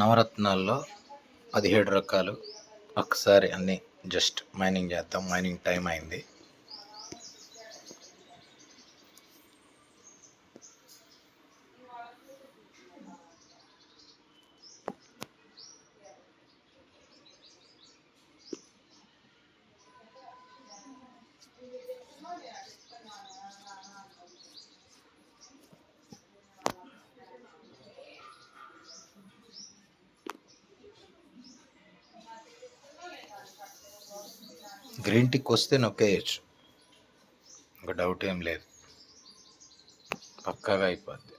నవరత్నాల్లో 17 రకాలు ఒకసారి అన్నీ జస్ట్ మైనింగ్ చేద్దాం. మైనింగ్ టైం అయింది. గ్రీన్ టిక్ వస్తే నొక్కేయచ్చు, ఒక డౌట్ ఏం లేదు, పక్కాగా అయిపోద్ది.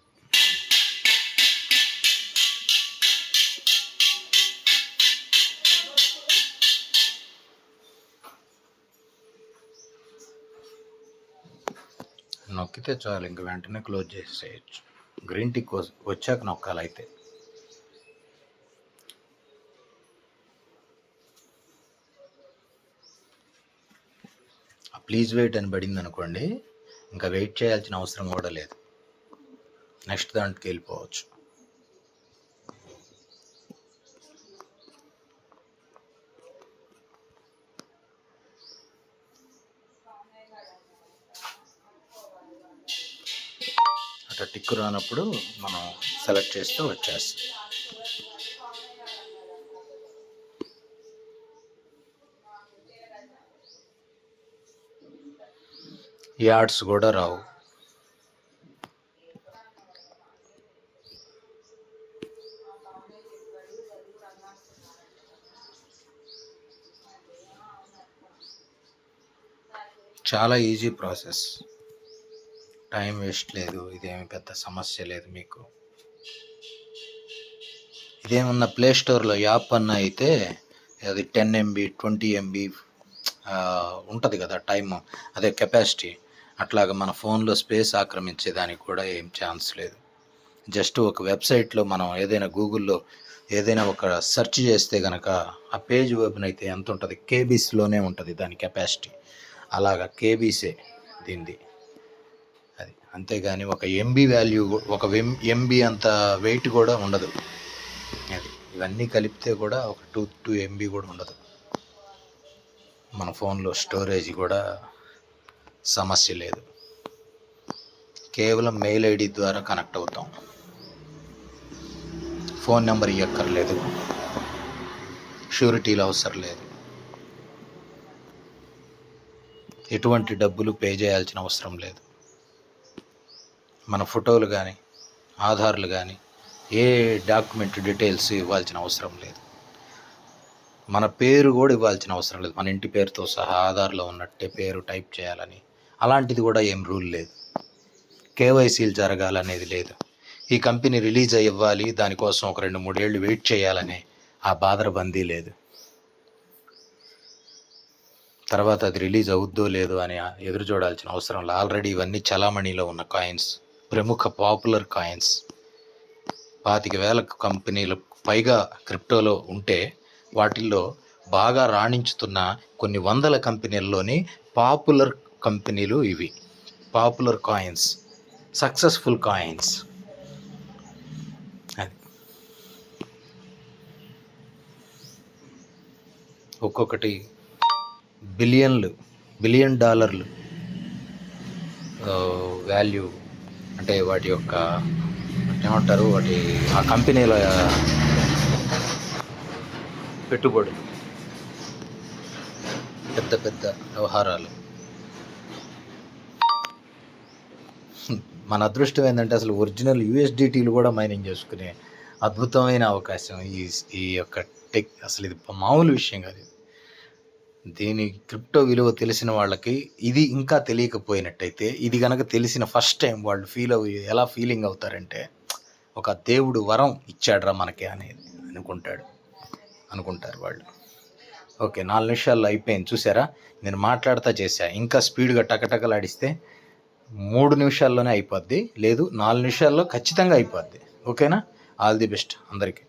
నొక్కితే చాలు, ఇంక వెంటనే క్లోజ్ చేసేయచ్చు. గ్రీన్ టిక్ వచ్చాక నొక్కాలి. అయితే ప్లీజ్ వెయిట్ అని పడింది అనుకోండి, ఇంకా వెయిట్ చేయాల్సిన అవసరం కూడా లేదు, నెక్స్ట్ దాంట్కి వెళ్ళిపోవచ్చు. అట్లా టిక్ రానప్పుడు మనం సెలెక్ట్ చేస్తే వచ్చేస్తుంది. యాడ్స్ కూడా రావు. చాలా ఈజీ ప్రాసెస్, టైం వేస్ట్ లేదు, ఇదేమి పెద్ద సమస్య లేదు మీకు. ఇదేమన్నా ప్లే స్టోర్లో యాప్ అన్న అయితే అది 10 MB 20 MB ఉంటుంది కదా టైం, అదే కెపాసిటీ. అట్లాగా మన ఫోన్లో స్పేస్ ఆక్రమించేదానికి కూడా ఏం ఛాన్స్ లేదు. జస్ట్ ఒక వెబ్సైట్లో మనం ఏదైనా గూగుల్లో ఏదైనా ఒక సెర్చ్ చేస్తే కనుక ఆ పేజ్ ఓపెన్ అయితే ఎంత ఉంటుంది, కేబీస్లోనే ఉంటుంది దాని కెపాసిటీ. అలాగా కేబీసే దీనిది అది, అంతేగాని ఒక ఎంబీ వాల్యూ, ఒక ఎంబీ అంత వెయిట్ కూడా ఉండదు. అది ఇవన్నీ కలిపితే కూడా ఒక 2 MB కూడా ఉండదు. మన ఫోన్లో స్టోరేజ్ కూడా సమస్య లేదు. కేవలం మెయిల్ ఐడి ద్వారా కనెక్ట్ అవుతాం, ఫోన్ నెంబర్ ఇవ్వక్కర్లేదు, షూరిటీలు అవసరం లేదు, ఎటువంటి డబ్బులు పే చేయాల్సిన అవసరం లేదు. మన ఫోటోలు కానీ ఆధార్లు కానీ ఏ డాక్యుమెంట్ డీటెయిల్స్ ఇవ్వాల్సిన అవసరం లేదు. మన పేరు కూడా ఇవ్వాల్సిన అవసరం లేదు. మన ఇంటి పేరుతో సహా ఆధార్లో ఉన్నట్టే పేరు టైప్ చేయాలని అలాంటిది కూడా ఏం రూల్ లేదు. కేవైసీలు జరగాలనేది లేదు. ఈ కంపెనీ రిలీజ్ ఇవ్వాలి, దానికోసం ఒక 2-3 ఏళ్ళు వెయిట్ చేయాలనే ఆ బాదరబందీ లేదు. తర్వాత అది రిలీజ్ అవుద్దో లేదో అని ఎదురు చూడాల్సిన అవసరం లేదు. ఆల్రెడీ ఇవన్నీ చలామణిలో ఉన్న కాయిన్స్, ప్రముఖ పాపులర్ కాయిన్స్. 25,000 కంపెనీలు పైగా క్రిప్టోలో ఉంటే వాటిల్లో బాగా రాణించుతున్న కొన్ని వందల కంపెనీల్లోని పాపులర్ కంపెనీలు ఇవి. Popular coins, successful coins. అది ఒక్కొక్కటి బిలియన్ డాలర్లు వాల్యూ, అంటే వాటి యొక్క ఏమంటారు, వాటి ఆ కంపెనీల పెట్టుబడులు, పెద్ద పెద్ద వ్యవహారాలు. మన అదృష్టం ఏంటంటే అసలు ఒరిజినల్ USDTలు కూడా మైనింగ్ చేసుకునే అద్భుతమైన అవకాశం ఈ యొక్క టెక్. అసలు ఇది మామూలు విషయం కాదు. దీని క్రిప్టో విలువ తెలిసిన వాళ్ళకి ఇది ఇంకా తెలియకపోయినట్టయితే, ఇది కనుక తెలిసిన ఫస్ట్ టైం వాళ్ళు ఎలా ఫీలింగ్ అవుతారంటే, ఒక దేవుడు వరం ఇచ్చాడ్రా మనకి అనేది అనుకుంటారు వాళ్ళు. ఓకే, 4 నిమిషాల్లో అయిపోయింది చూసారా. నేను మాట్లాడుతూ చేశా, ఇంకా స్పీడ్గా టకటకలాడిస్తే 3 నిమిషాల్లోనే అయిపోద్ది, లేదు 4 నిమిషాల్లో ఖచ్చితంగా అయిపోద్ది. ఓకేనా? ఆల్ ది బెస్ట్ అందరికీ.